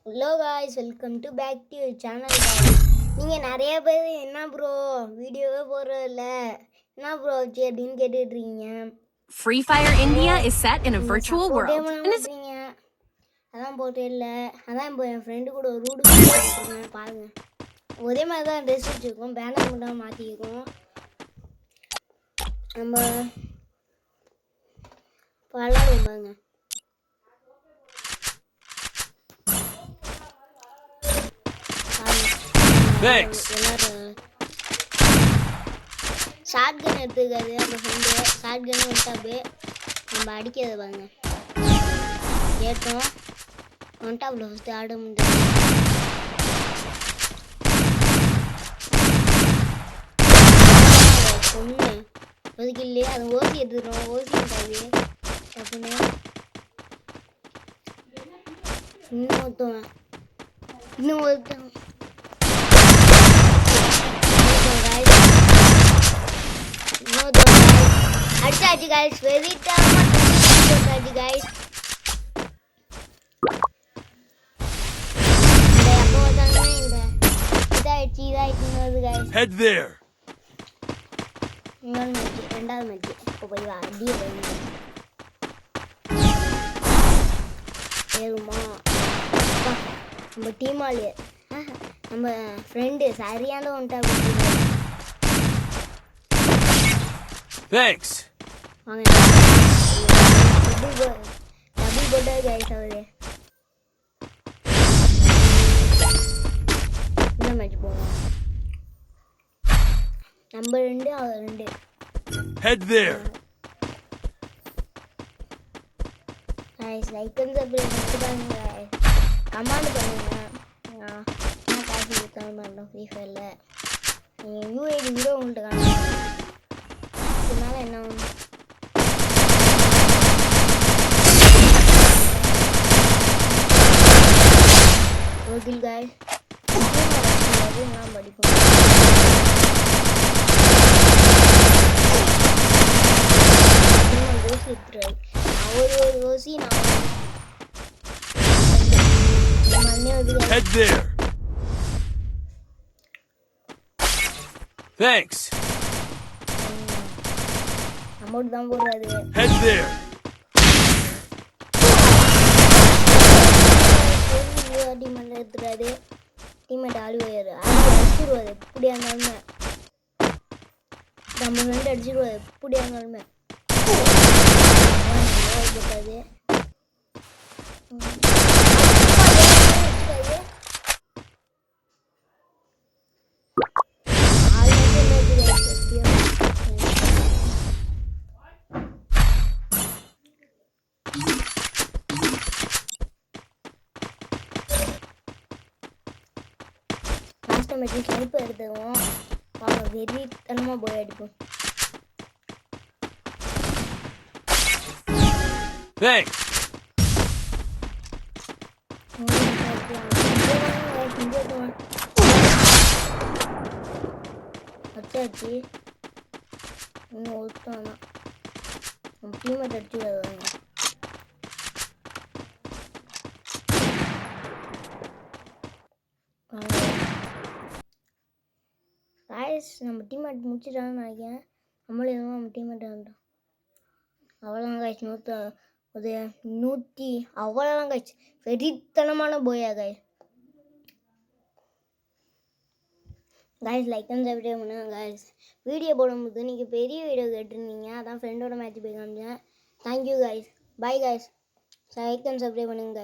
Hello guys, welcome to back to your channel guys. நீங்கள் நிறைய பேர் என்ன ப்ரோ வீடியோவே போடுறதில்ல, என்ன ப்ரோ ஆச்சு அப்படின்னு கேட்டுட்ருக்கீங்க. Free Fire India is set in a virtual world. அதான் போட்டே இல்லை. அதான் இப்போ என் ஃப்ரெண்டு கூட ஒரு ரூடு போட்டுருக்கேன் பாருங்க. ஒரே மாதிரி தான் ட்ரெஸ் வச்சுருக்கோம், பேனர் மட்டும் மாற்றிருக்கோம். நம்ம விளாடுவோம் பாருங்க. ஷார்ட் கன் எடுத்துக்காது அந்த ஃப்ரெண்டு. ஷார்ட் கன் வந்துட்டாப்பு நம்ம அடிக்கிறது பாருங்க. ஏற்றோம் வந்துட்டாப்புல ஃபஸ்ட்டு ஆட முடியாது. பொண்ணு ஒதுக்கி இல்லையே, அது ஓசி எடுத்துக்கிறோம். ஓசி இருக்காது அப்படின்னு இன்னொருத்தவன் அடிச்சாச்சு guys. வெறித்தனமா போட்டாச்சு guys. அப்போ வந்தாங்க இந்த இதாயிடுச்சு guys. Head there. இன்னொரு மேட்ச், ரெண்டாவது மேட்ச். இப்போ போய் அடியே போய் ஏறுமா நம்ம டீம் ஆளு, நம்ம ஃப்ரெண்டு சரியான வந்துட்டா. Thanks. வாங்க டபுள் போட்டா கைஸ். அவரு இந்த மேட்ச் போவோம். நம்ம 2 அவர் 2. Head there. Guys like and subscribe பண்ணுங்க கைஸ். கமெண்ட் பண்ணுங்க. நான் காசு கொடுத்தாலும் பண்ணலாம் ஃப்ரீ ஃபயரில். நீங்கள் யூஐடி கூட உங்கள்கிட்ட காணும். இதனால என்ன ஓகே கைஸ், நான் படிப்போம். ஓசி எடுத்துறாரு. ஒரு ஓசி நான் Head there. Thanks. அமௌண்ட் தான் போடுறாரு. Head there. டீமெண்ட் எடுத்துறாரு. டீமெண்ட் ஆளுவாரு அடிச்சிருவாரு. எப்படியா இருந்தாலுமே நம்ம ஃப்ரெண்டு அடிச்சிருவாரு. எப்படியா இருந்தாலுமே போட்டாது. லாஸ்ட் மேட்ச் ஸ்னைப்பர் எடுத்துவோம். வாங்க வெறித்தனமாக போய் அடிப்போம். Thanks. அச்சாச்சு. இன்னும் ஒருத்தானா நம்ம டீமெட் அடிச்சு வருவாங்க. காய்ஸ் நம்ம டீமெட் முடிச்சிட்டான்னு நினைக்கிறேன். நம்மளும் எதுவும் நம்ம டீமெட் ஆகிட்டோம். அவ்வளோதான் காய்ஸ். 100 அவ்வளோதான் காய்ஸ். வெறித்தனமான போயா guys. Guys like and subscribe பண்ணுங்க காய்ஸ். வீடியோ போடும்போது நீங்கள் பெரிய வீடியோ கேட்டிருந்தீங்க, அதான் ஃப்ரெண்டோட மேட்ச் போய் காமிச்சேன். Thank you guys. Bye guys. Like and subscribe பண்ணுங்க காய்ஸ்.